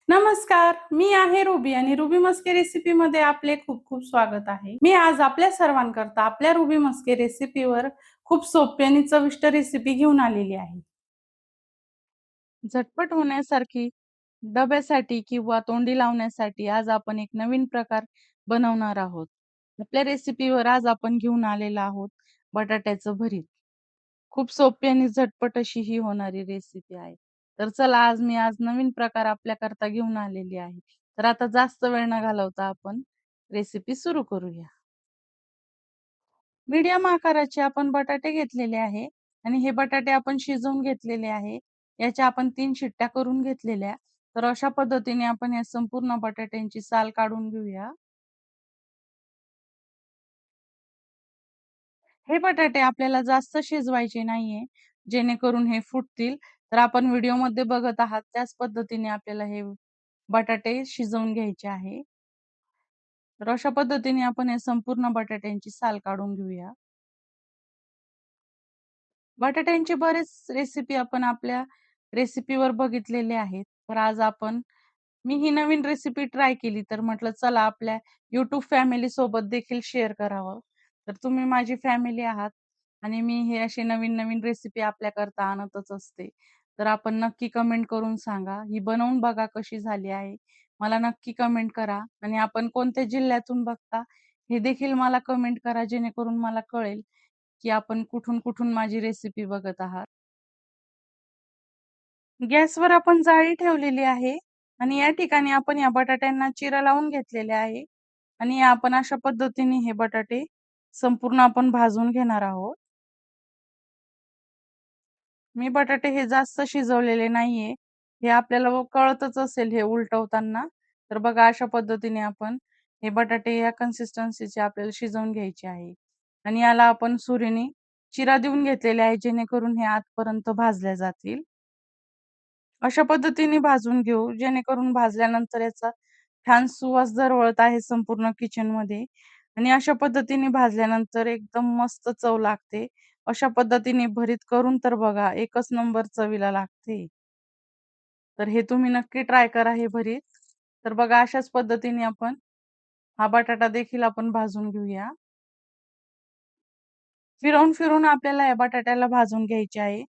नमस्कार, मी आहे रुबी आणि रुबी मस्के रेसिपीमध्ये आपले खूप खूप स्वागत आहे. मी आज आपल्या सर्वांकरता आपल्या रुबी मस्के रेसिपीवर खूप सोपी आणि चविष्ट रेसिपी घेऊन आलेली आहे. झटपट होण्यासारखी डब्यासाठी किंवा तोंडी लावण्यासाठी आज आपण एक नवीन प्रकार बनवणार आहोत. आपल्या रेसिपीवर आज आपण घेऊन आलेलो आहोत बटाट्याचं भरीत. खूप सोपी आणि झटपट अशी ही होणारी रेसिपी आहे. तर चला आज नवीन प्रकार आपल्याकरता घेऊन आलेली आहे. तर आता जास्त वेळ न घालवता आपण रेसिपी सुरू करूया. मीडियम आकाराचे आपण बटाटे घेतलेले आहे आणि हे बटाटे आपण शिजवून घेतलेले आहे. याच्या आपण 3 शिट्ट्या करून घेतलेल्या. तर अशा पद्धतीने आपण या संपूर्ण बटाट्यांची साल काढून घेऊया. हे बटाटे आपल्याला जास्त शिजवायचे नाहीये, जेणेकरून हे फुटतील. तर आपण व्हिडिओमध्ये बघत आहात त्याच पद्धतीने आपल्याला हे बटाटे शिजवून घ्यायचे आहे. तर अशा पद्धतीने आपण हे संपूर्ण बटाट्यांची साल काढून घेऊया. बटाट्यांचे बरेच रेसिपी आपण आपल्या रेसिपीवर बघितलेले आहेत. तर आज मी ही नवीन रेसिपी ट्राय केली, तर म्हटलं चला आपल्या YouTube फॅमिली सोबत देखील शेअर करावं. तर तुम्ही माझी फॅमिली आहात आणि मी हे असे नवीन-नवीन रेसिपी आपल्याकरता आणतच असते. तर आपण नक्की कमेंट करून सांगा. ही बनवून बघा कशी झाली आहे. मला नक्की कमेंट करा आणि आपण कोणत्या जिल्ह्यातून बघता हे देखील मला कमेंट करा, जेणेकरून मला कळेल, की आपण कुठून-कुठून माझी रेसिपी बघत आहात. गॅसवर आपण जाळी ठेवलेली आहे आणि या ठिकाणी आपण या बटाट्यांना चिरा लावून घेतलेले आहे आणि आपण अशा पद्धतीने हे बटाटे संपूर्ण आपण भाजून घेणार आहोत. मी बटाटे हे जास्त शिजवलेले नाहीये. हे आपल्याला कळतच असेल हे उलटवताना. तर बघा अशा पद्धतीने आपण हे बटाटे या कन्सिस्टन्सीचे आपल्याला शिजवून घ्यायचे आहे. आणि याला आपण सुरीने चिरा देऊन घेतलेले आहे, जेणेकरून हे आतपर्यंत भाजले जातील. अशा पद्धतीने भाजून घेऊ, जेणेकरून भाजल्यानंतर याचा छान सुवास दरवळत आहे संपूर्ण किचनमध्ये आणि अशा पद्धतीने भाजल्यानंतर एकदम मस्त चव लागते. अशा पद्धतीने भरीत करून तर बघा, एकच नंबर चवीला लागते. तर हे तुम्ही नक्की ट्राय करा हे भरीत. तर बघा अशाच पद्धतीने आपण हा बटाटा देखील आपण भाजून घेऊया. फिरवून आपल्याला या बटाट्याला भाजून घ्यायचे आहे,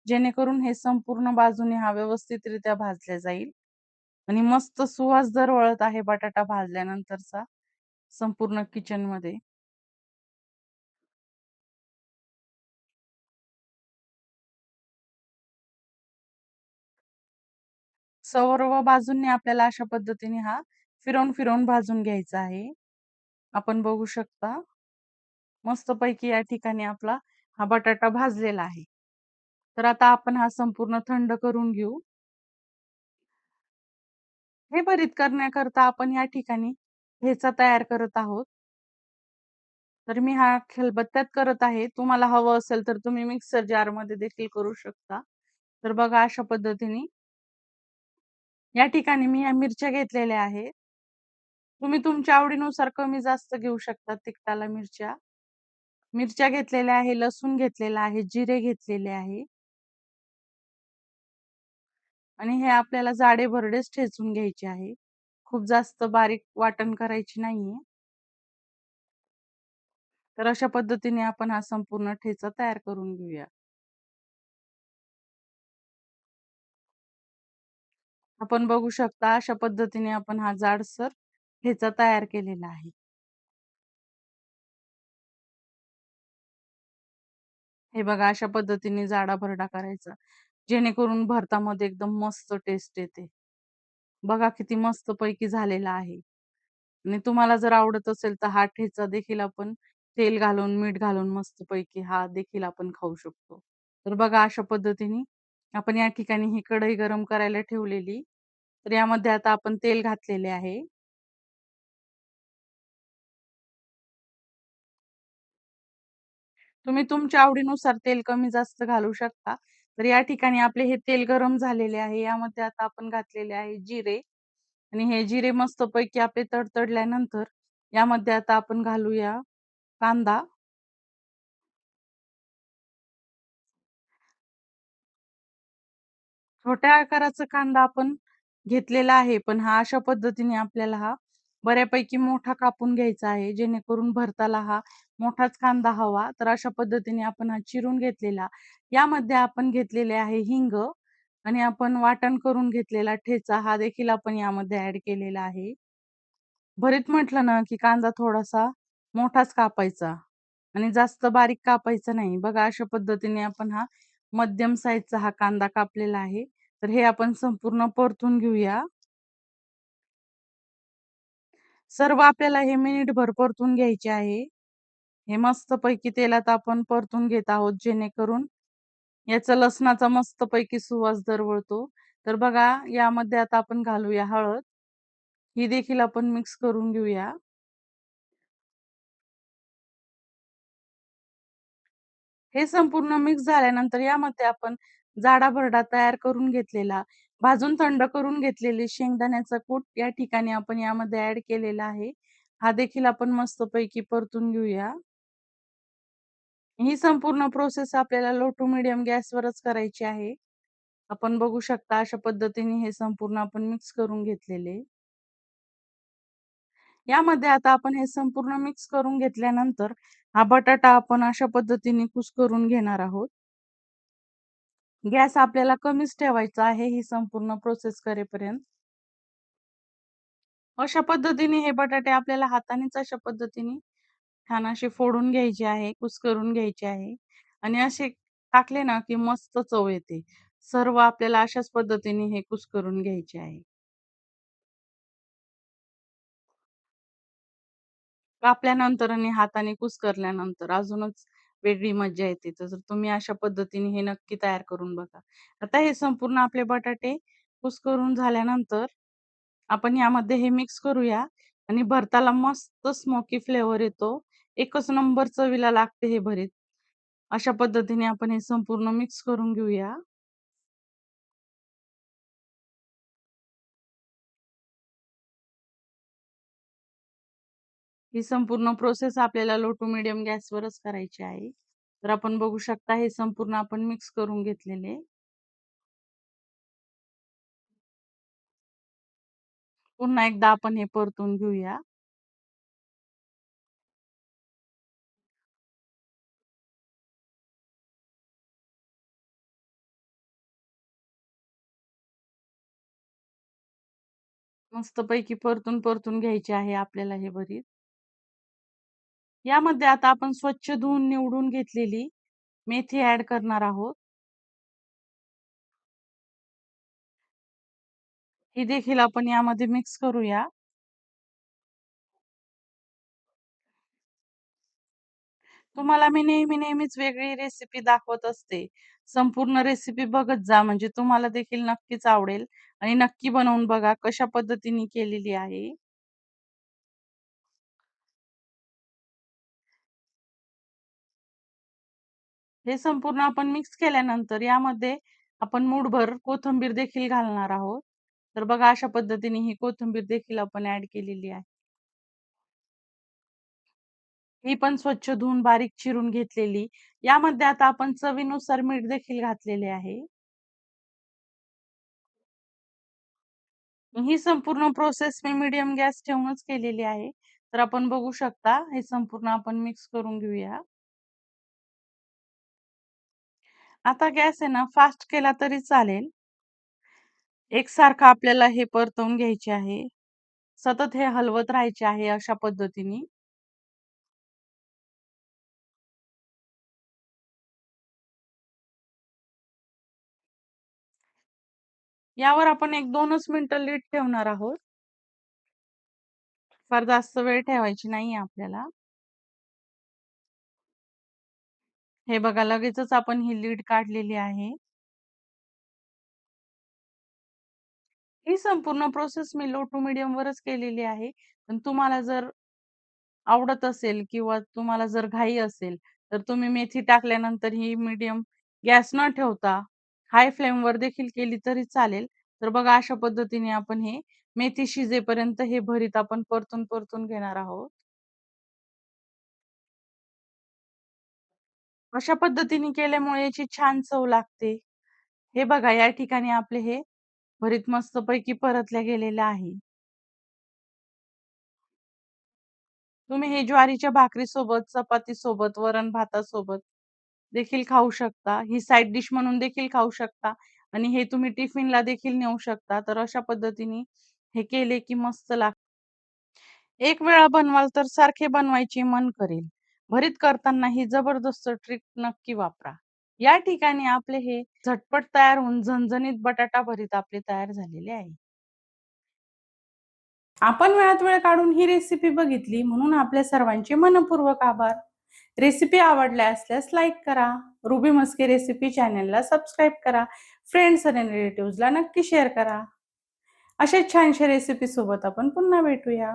जेणेकरून हे संपूर्ण बाजूने हा व्यवस्थितरित्या भाजले जाईल आणि मस्त सुवास दरवळत आहे बटाटा भाजल्यानंतरचा संपूर्ण किचनमध्ये. सर्व बाजूंनी आपल्याला अशा पद्धतीने हा फिरवून भाजून घ्यायचा आहे. आपण बघू शकता मस्तपैकी या ठिकाणी आपला हा बटाटा भाजलेला आहे. तर आता आपण हा संपूर्ण थंड करून घेऊ. हे भरीत करण्याकरता आपण या ठिकाणी ठेचा तयार करत आहोत. तर मी हा खलबत्त्यात करत आहे. तुम्हाला हवं असेल तर तुम्ही मिक्सर जारमध्ये देखील करू शकता. तर बघा अशा पद्धतीने या ठिकाणी मी या मिरच्या घेतलेल्या आहेत. तुम्ही तुमच्या आवडीनुसार कमी जास्त घेऊ शकता तिखटाला मिरच्या. मिरच्या घेतलेल्या आहे, लसूण घेतलेला आहे, जिरे घेतलेले आहे आणि हे आपल्याला जाडे-भरडेच ठेचून घ्यायचे आहे. खूप जास्त बारीक वाटण करायची नाहीये. तर अशा पद्धतीने आपण हा संपूर्ण ठेचा तयार करून घेऊया. आपण बघू शकता अशा पद्धतीने आपण हा जाडसर ठेचा तयार केलेला आहे. हे बघा अशा पद्धतीने जाडा-भरडा करायचा, जेणेकरून भरतामध्ये एकदम मस्त टेस्ट येते. बघा किती मस्तपैकी झालेला आहे. आणि तुम्हाला जर आवडत असेल तर हा ठेचा देखील आपण तेल घालून, मीठ घालून मस्तपैकी हा देखील आपण खाऊ शकतो. तर बघा अशा पद्धतीने आपण या ठिकाणी ही कढई गरम करायला ठेवलेली. तर यामध्ये आता आपण तेल घातलेले आहे. तुम्ही तुमच्या आवडीनुसार तेल कमी जास्त घालू शकता. तर या ठिकाणी आपले हे तेल गरम झालेले आहे. यामध्ये आता आपण घातलेले आहे जिरे आणि हे जिरे मस्तपैकी आपले तडतडल्यानंतर यामध्ये आता आपण घालूया कांदा. छोट्या आकाराचा कांदा आपण घेतलेला आहे, पण हा अशा पद्धतीने आपल्याला हा बऱ्यापैकी मोठा कापून घ्यायचा आहे, जेणेकरून भरताला हा मोठाच कांदा हवा. तर अशा पद्धतीने आपण हा चिरून घेतलेला. यामध्ये आपण घेतलेले आहे हिंग आणि आपण वाटण करून घेतलेला ठेचा हा देखील आपण यामध्ये ॲड केलेला आहे. भरीत म्हटलं ना, की कांदा थोडासा मोठाच कापायचा आणि जास्त बारीक कापायचा नाही. बघा अशा पद्धतीने आपण हा मध्यम साईजचा हा कांदा कापलेला आहे. तर हे आपण संपूर्ण परतून घेऊया. सर्व आपल्याला हे मिनिटभर परतून घ्यायचे आहे. हे मस्तपैकी तेलात आपण परतून घेत आहोत, जेणेकरून याचा लसणाचा मस्तपैकी सुवास दरवळतो. तर बघा यामध्ये आता आपण घालूया हळद. ही देखील आपण मिक्स करून घेऊया. हे संपूर्ण मिक्स झाल्यानंतर यामध्ये आपण जाडा भरडा तयार करून घेतलेला, भाजून थंड करून घेतलेले शेंगदाण्याचा कूट या ठिकाणी आपण यामध्ये ॲड केलेला आहे. हा देखील आपण मस्तपैकी परतून घेऊया. ही संपूर्ण प्रोसेस आपल्याला लो टू मीडियम गॅसवरच करायची आहे. आपण बघू शकता अशा पद्धतीने हे संपूर्ण आपण मिक्स करून घेतलेले. यामध्ये आता आपण हे संपूर्ण मिक्स करून घेतल्यानंतर हा बटाटा आपण अशा पद्धतीने कुस्करून घेणार आहोत. गॅस आपल्याला कमीच ठेवायचा आहे ही संपूर्ण प्रोसेस करेपर्यंत. अशा पद्धतीने हे बटाटे आपल्याला हातानेच अशा पद्धतीने छान असे फोडून घ्यायचे आहे, कुस्करून घ्यायचे आहे आणि असे टाकले ना, की मस्त चव येते. सर्व आपल्याला अशाच पद्धतीने हे कुस्करून घ्यायचे आहे. कापल्यानंतर आणि हाताने कुस्करल्यानंतर अजूनच वेगळी मज्जा येते. तर तुम्ही अशा पद्धतीने हे नक्की तयार करून बघा. आता हे संपूर्ण आपले बटाटे कुस्करून झाल्यानंतर आपण यामध्ये हे मिक्स करूया आणि भरताला मस्त स्मोकी फ्लेवर येतो. एकच नंबर चवीला लागते हे भरीत. अशा पद्धतीने आपण हे संपूर्ण मिक्स करून घेऊया. ही संपूर्ण प्रोसेस आपल्याला लो टू मीडियम गॅसवरच करायची आहे. तर आपण बघू शकता हे संपूर्ण आपण मिक्स करून घेतलेले. पुन्हा एकदा आपण हे परतून घेऊया. मस्तपैकी परतून घ्यायचे आहे आपल्याला हे भरीत. यामध्ये आता आपण स्वच्छ धुवून निवडून घेतलेली मेथी ॲड करणार आहोत. ही देखील आपण यामध्ये मिक्स करूया. तुम्हाला मी नेहमीच वेगळी रेसिपी दाखवत असते. संपूर्ण रेसिपी बघत जा म्हणजे तुम्हाला देखील नक्कीच आवडेल आणि नक्की बनवून बघा कशा पद्धतीने केलेली आहे. हे संपूर्ण आपण मिक्स केल्यानंतर यामध्ये आपण मूठभर कोथिंबीर देखील घालणार आहोत. तर बघा अशा पद्धतीने ही कोथिंबीर देखील आपण ॲड केलेली आहे. ही पण स्वच्छ धुवून बारीक चिरून घेतलेली. यामध्ये आता आपण चवीनुसार मीठ देखील घातलेले आहे. ही संपूर्ण प्रोसेस मी मीडियम गॅस ठेवूनच केलेली आहे. तर आपण बघू शकता हे संपूर्ण आपण मिक्स करून घेऊया. आता गॅस आहे ना फास्ट केला तरी चालेल. एकसारखं आपल्याला हे परतवून घ्यायचे आहे. सतत हे हलवत राहायचे आहे अशा पद्धतीने. यावर आपण एक 2च मिनिटं लीड ठेवणार आहोत. फार जास्त वेळ ठेवायची नाहीये आपल्याला. हे बघा लगेचच आपण ही लीड काढलेली आहे. ही संपूर्ण प्रोसेस मी लो टू मीडियम वरच केलेली आहे. पण तुम्हाला जर आवडत असेल किंवा तुम्हाला जर घाई असेल, तर तुम्ही मेथी टाकल्यानंतर ही मीडियम गॅस न ठेवता हाय फ्लेमवर देखील केली तरी चालेल. तर बघा अशा पद्धतीने आपण हे मेथी शिजेपर्यंत हे भरीत आपण परतून घेणार आहोत. अशा पद्धतीने केल्यामुळे याची छान चव लागते. हे बघा या ठिकाणी आपले हे भरीत मस्तपैकी परतल्या गेलेलं आहे. तुम्ही हे ज्वारीच्या भाकरीसोबत, चपातीसोबत, वरण-भातासोबत देखील खाऊ शकता. ही साइड डिश म्हणून देखील खाऊ शकता आणि हे तुम्ही टिफिनला देखील नेऊ शकता. तर अशा पद्धतीने हे केले की मस्त लागतं. एक वेळा बनवाल तर सारखे बनवायची मन करेल. भरीत करताना ही जबरदस्त ट्रिक नक्की वापरा. या ठिकाणी आपले हे झटपट तयार होऊन झणझणीत बटाटा भरीत आपले तयार झालेले आहे. आपण वेळात वेळ काढून ही रेसिपी बघितली म्हणून आपल्या सर्वांचे मनःपूर्वक आभार. रेसिपी आवडल्या असल्यास लाईक करा. रुबी मस्के रेसिपी चॅनलला सबस्क्राईब करा. फ्रेंड्स आणि रिलेटिव्हजला नक्की शेअर करा. अशा छानशा रेसिपी सोबत आपण पुन्हा भेटूया.